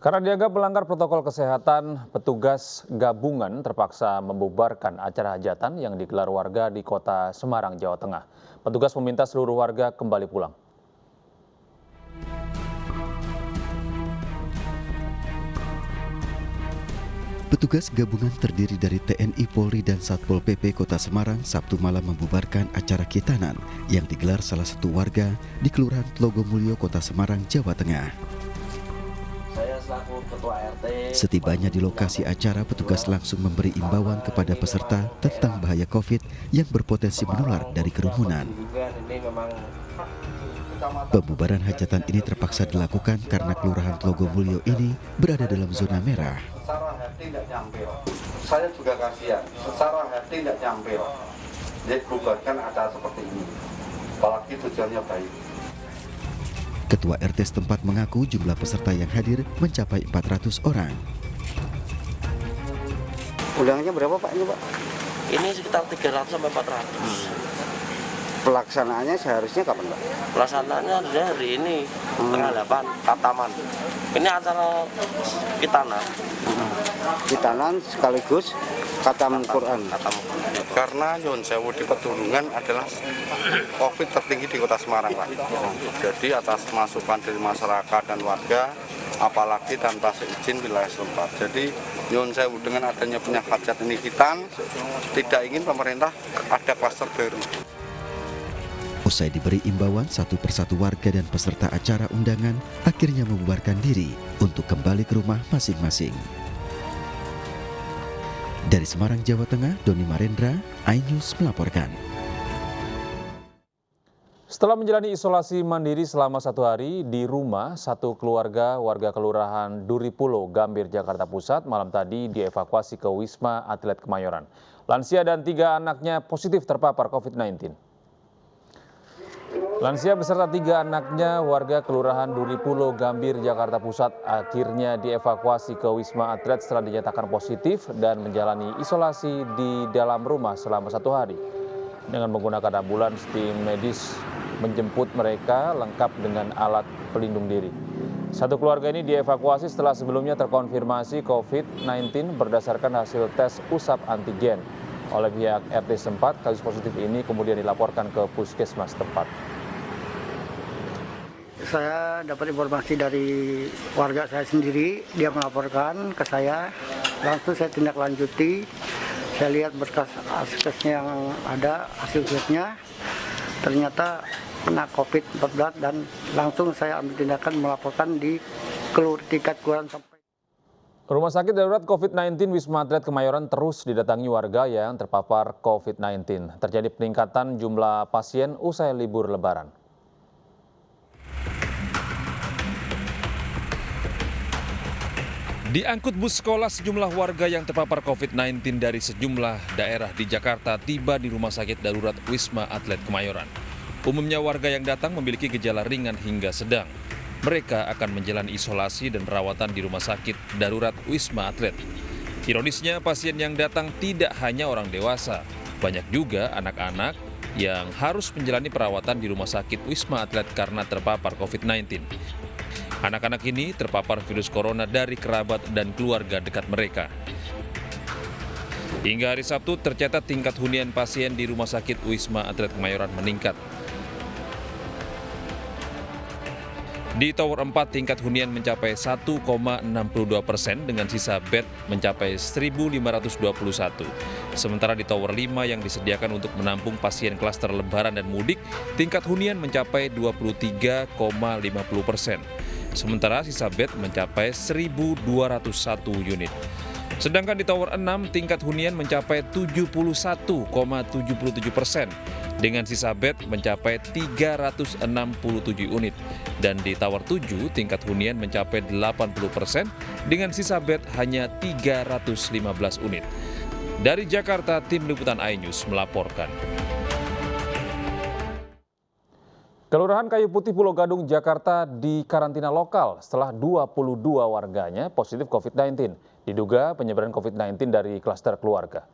Karena dianggap melanggar protokol kesehatan, petugas gabungan terpaksa membubarkan acara hajatan yang digelar warga di Kota Semarang, Jawa Tengah. Petugas meminta seluruh warga kembali pulang. Petugas gabungan terdiri dari TNI, Polri, dan Satpol PP Kota Semarang Sabtu malam membubarkan acara khitanan yang digelar salah satu warga di Kelurahan Tlogomulyo, Kota Semarang, Jawa Tengah. Saya selaku Ketua RT. Setibanya di lokasi acara, petugas langsung memberi imbauan kepada peserta tentang bahaya COVID yang berpotensi menular dari kerumunan. Pembubaran hajatan ini terpaksa dilakukan karena Kelurahan Tlogomulyo ini berada dalam zona merah. Secara hati tidak nyampil. Saya juga kasihan, secara hati tidak nyampil. Jadi bubarkan acara seperti ini. Apalagi tujuannya baik. Ketua RT setempat mengaku jumlah peserta yang hadir mencapai 400 orang. Undangannya berapa Pak ini Pak? Ini sekitar 300 sampai 400. Pelaksanaannya seharusnya kapan Pak? Pelaksanaannya hari ini tanggal 8 Kataman. Ini acara khitanan. Khitanan sekaligus khatam Quran. Karena Nyun Sewu di Pedulungan adalah COVID tertinggi di Kota Semarang Pak. Jadi atas masukan dari masyarakat dan warga, apalagi tanpa seizin wilayah setempat. Jadi Nyun Sewu dengan adanya penyakit ini khitan, tidak ingin pemerintah ada klaster baru. Usai diberi imbauan, satu persatu warga dan peserta acara undangan akhirnya membubarkan diri untuk kembali ke rumah masing-masing. Dari Semarang, Jawa Tengah, Doni Marendra, iNews melaporkan. Setelah menjalani isolasi mandiri selama 1 hari di rumah, satu keluarga warga Kelurahan Duripulo, Gambir, Jakarta Pusat malam tadi dievakuasi ke Wisma Atlet Kemayoran. Lansia dan 3 anaknya positif terpapar COVID-19. Lansia beserta 3 anaknya warga Kelurahan Duripulo, Gambir, Jakarta Pusat akhirnya dievakuasi ke Wisma Atlet setelah dinyatakan positif dan menjalani isolasi di dalam rumah selama 1 hari. Dengan menggunakan ambulans, tim medis menjemput mereka lengkap dengan alat pelindung diri. Satu keluarga ini dievakuasi setelah sebelumnya terkonfirmasi COVID-19 berdasarkan hasil tes usap antigen. Oleh pihak RT setempat, kasus positif ini kemudian dilaporkan ke puskesmas tempat. Saya dapat informasi dari warga saya sendiri, dia melaporkan ke saya, langsung saya tindak lanjuti. Saya lihat berkas-berkasnya yang ada, hasil swabnya, ternyata kena COVID-19 dan langsung saya ambil tindakan melaporkan di tingkat kelurahan sampai. Rumah sakit darurat COVID-19 Wisma Atlet Kemayoran terus didatangi warga yang terpapar COVID-19. Terjadi peningkatan jumlah pasien usai libur Lebaran. Diangkut bus sekolah, sejumlah warga yang terpapar COVID-19 dari sejumlah daerah di Jakarta tiba di Rumah Sakit Darurat Wisma Atlet Kemayoran. Umumnya warga yang datang memiliki gejala ringan hingga sedang. Mereka akan menjalani isolasi dan perawatan di Rumah Sakit Darurat Wisma Atlet. Ironisnya, pasien yang datang tidak hanya orang dewasa, banyak juga anak-anak yang harus menjalani perawatan di Rumah Sakit Wisma Atlet karena terpapar COVID-19. Anak-anak ini terpapar virus corona dari kerabat dan keluarga dekat mereka. Hingga hari Sabtu tercatat tingkat hunian pasien di Rumah Sakit Wisma Atlet Kemayoran meningkat. Di Tower 4 tingkat hunian mencapai 1,62% dengan sisa bed mencapai 1.521. Sementara di Tower 5 yang disediakan untuk menampung pasien klaster lebaran dan mudik, tingkat hunian mencapai 23,50%. Sementara sisa bed mencapai 1.201 unit. Sedangkan di Tower 6 tingkat hunian mencapai 71,77% dengan sisa bed mencapai 367 unit. Dan di Tower 7 tingkat hunian mencapai 80% dengan sisa bed hanya 315 unit. Dari Jakarta, tim liputan iNews melaporkan. Kelurahan Kayu Putih, Pulau Gadung, Jakarta dikarantina lokal setelah 22 warganya positif COVID-19. Diduga penyebaran COVID-19 dari klaster keluarga.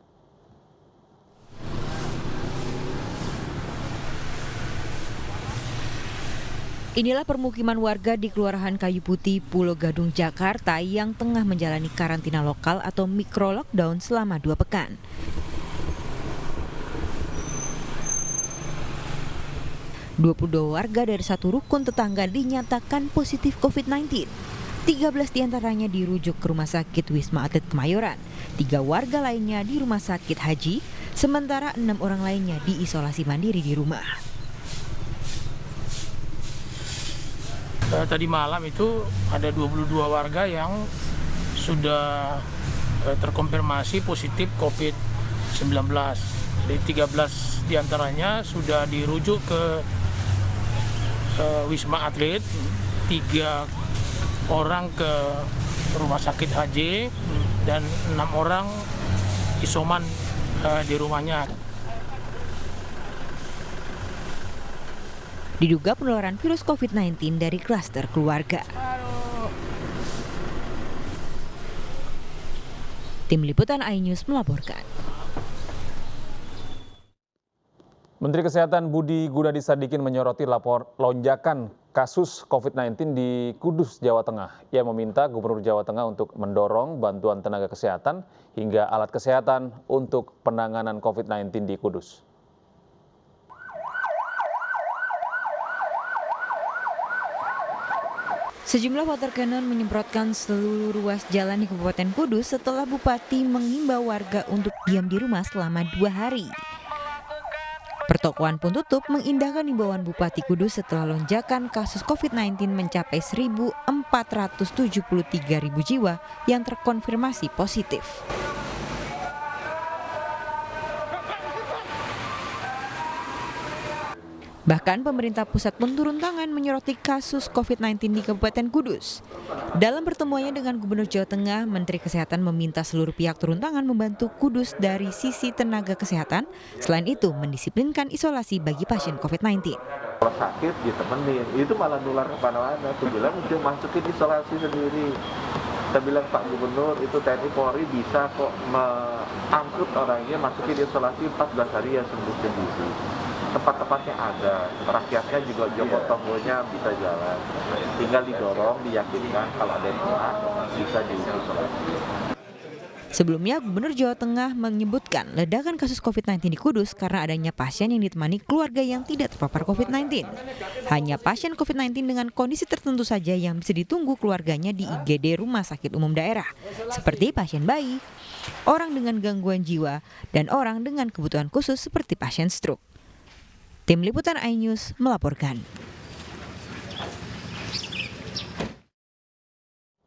Inilah permukiman warga di Kelurahan Kayu Putih, Pulau Gadung, Jakarta yang tengah menjalani karantina lokal atau micro lockdown selama 2 pekan. Warga dari satu rukun tetangga dinyatakan positif COVID-19. 13 diantaranya dirujuk ke Rumah Sakit Wisma Atlet Kemayoran. 3 warga lainnya di Rumah Sakit Haji, sementara 6 orang lainnya diisolasi mandiri di rumah. Tadi malam itu ada 22 warga yang sudah terkonfirmasi positif COVID-19. Jadi 13 diantaranya sudah dirujuk ke Wisma Atlet, 3 orang ke Rumah Sakit Haji, dan 6 orang isoman di rumahnya. Diduga penularan virus COVID-19 dari klaster keluarga. Tim Liputan iNews melaporkan. Menteri Kesehatan Budi Gunadi Sadikin menyoroti lonjakan kasus COVID-19 di Kudus, Jawa Tengah. Ia meminta Gubernur Jawa Tengah untuk mendorong bantuan tenaga kesehatan hingga alat kesehatan untuk penanganan COVID-19 di Kudus. Sejumlah water cannon menyemprotkan seluruh ruas jalan di Kabupaten Kudus setelah Bupati mengimbau warga untuk diam di rumah selama 2 hari. Pertokoan pun tutup mengindahkan imbauan Bupati Kudus setelah lonjakan kasus COVID-19 mencapai 1.473.000 jiwa yang terkonfirmasi positif. Bahkan pemerintah pusat pun turun tangan menyoroti kasus COVID-19 di Kabupaten Kudus. Dalam pertemuannya dengan Gubernur Jawa Tengah, Menteri Kesehatan meminta seluruh pihak turun tangan membantu Kudus dari sisi tenaga kesehatan. Selain itu, mendisiplinkan isolasi bagi pasien COVID-19. Kalau sakit ditemenin, itu malah nular kemana-mana. Aku bilang udah masukin isolasi sendiri. Saya bilang Pak Gubernur, itu TNI Polri bisa kok mengangkut orangnya masukin isolasi 14 hari ya sembuh sendiri. Tempat-tempatnya ada, rakyatnya juga Joko Tonggonya bisa jalan. Tinggal didorong, diyakinkan kalau ada yang kena bisa diisolasi. Sebelumnya, Gubernur Jawa Tengah menyebutkan ledakan kasus COVID-19 di Kudus karena adanya pasien yang ditemani keluarga yang tidak terpapar COVID-19. Hanya pasien COVID-19 dengan kondisi tertentu saja yang bisa ditunggu keluarganya di IGD Rumah Sakit Umum Daerah, seperti pasien bayi, orang dengan gangguan jiwa, dan orang dengan kebutuhan khusus seperti pasien stroke. Tim Liputan iNews melaporkan.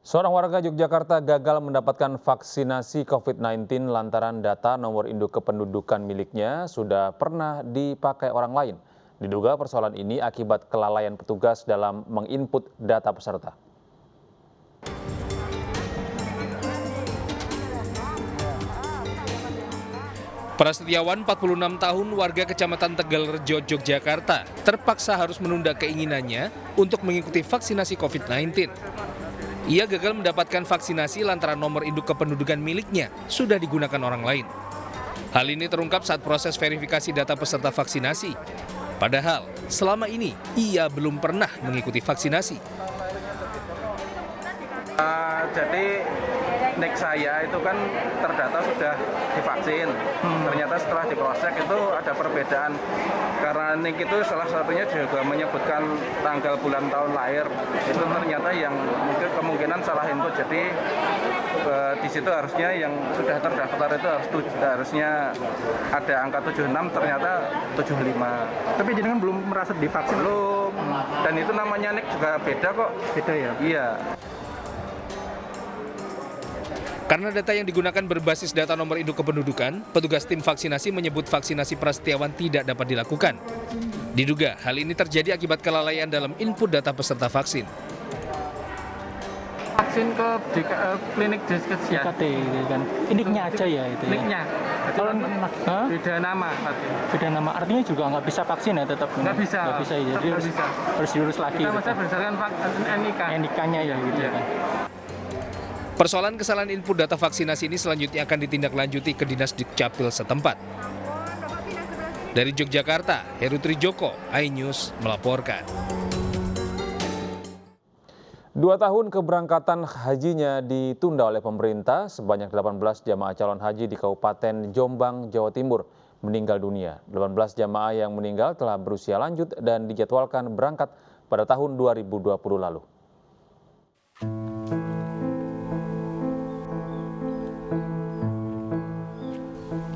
Seorang warga Yogyakarta gagal mendapatkan vaksinasi COVID-19 lantaran data nomor induk kependudukan miliknya sudah pernah dipakai orang lain. Diduga persoalan ini akibat kelalaian petugas dalam menginput data peserta. Prasetyawan, 46 tahun, warga Kecamatan Tegalrejo, Yogyakarta, terpaksa harus menunda keinginannya untuk mengikuti vaksinasi COVID-19. Ia gagal mendapatkan vaksinasi lantaran nomor induk kependudukan miliknya sudah digunakan orang lain. Hal ini terungkap saat proses verifikasi data peserta vaksinasi. Padahal, selama ini ia belum pernah mengikuti vaksinasi. Jadi nik saya itu kan terdata sudah divaksin. Ternyata setelah diproses itu ada perbedaan. Karena nik itu salah satunya juga menyebutkan tanggal bulan tahun lahir. Itu ternyata yang mungkin kemungkinan salah input. Jadi di situ harusnya yang sudah terdaftar itu harusnya ada angka 76, ternyata 75. Tapi jenengan belum merasa divaksin? Belum. Dan itu namanya nik juga beda kok. Beda ya? Iya. Karena data yang digunakan berbasis data nomor induk kependudukan, petugas tim vaksinasi menyebut vaksinasi Prasetyawan tidak dapat dilakukan. Diduga hal ini terjadi akibat kelalaian dalam input data peserta vaksin. Vaksin ke klinik Diskes ya? kan. Iniknya aja ya itu ya? Niknya. Kalau beda nama. beda nama, artinya juga nggak bisa vaksin ya tetap? Nggak bisa. Nggak bisa ya, jadi harus diurus lagi. Kita masih berdasarkan NIK. NIK-nya ya gitu ya kan. Persoalan kesalahan input data vaksinasi ini selanjutnya akan ditindaklanjuti ke Dinas Dukcapil setempat. Dari Yogyakarta, Heru Trijoko, iNews melaporkan. 2 tahun keberangkatan hajinya ditunda oleh pemerintah. Sebanyak 18 jamaah calon haji di Kabupaten Jombang, Jawa Timur meninggal dunia. 18 jamaah yang meninggal telah berusia lanjut dan dijadwalkan berangkat pada tahun 2020 lalu.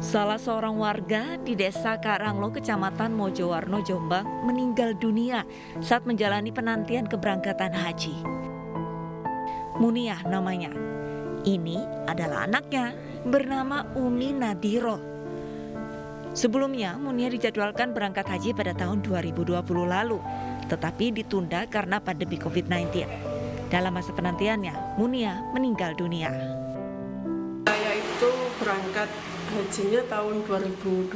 Salah seorang warga di Desa Karanglo, Kecamatan Mojowarno, Jombang meninggal dunia saat menjalani penantian keberangkatan haji. Muniah namanya. Ini adalah anaknya bernama Umi Nadiro. Sebelumnya Muniah dijadwalkan berangkat haji pada tahun 2020 lalu, tetapi ditunda karena pandemi COVID-19. Dalam masa penantiannya, Muniah meninggal dunia. Saya itu berangkat hajinya tahun 2020,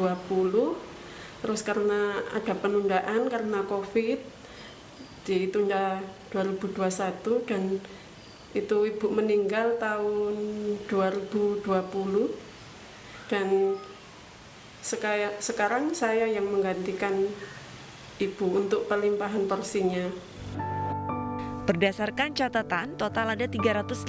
terus karena ada penundaan karena COVID ditunda 2021 dan itu ibu meninggal tahun 2020 dan sekarang saya yang menggantikan ibu untuk pelimpahan porsinya. Berdasarkan catatan, total ada 380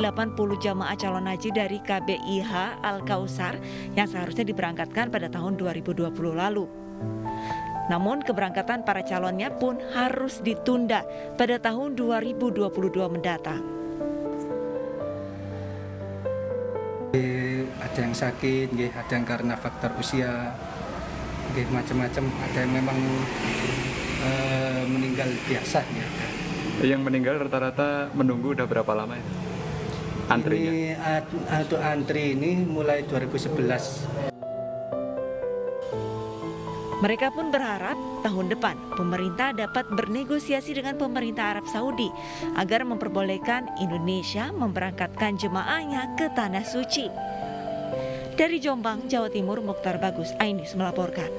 jamaah calon haji dari KBIH Al-Kausar yang seharusnya diberangkatkan pada tahun 2020 lalu. Namun keberangkatan para calonnya pun harus ditunda pada tahun 2022 mendatang. Ada yang sakit, ada yang karena faktor usia, macam-macam. Ada yang memang meninggal biasa. Yang meninggal rata-rata menunggu udah berapa lama ya? Antrinya? Untuk antri ini mulai 2011. Mereka pun berharap tahun depan pemerintah dapat bernegosiasi dengan pemerintah Arab Saudi agar memperbolehkan Indonesia memberangkatkan jemaahnya ke Tanah Suci. Dari Jombang, Jawa Timur, Mokhtar Bagus Ainus melaporkan.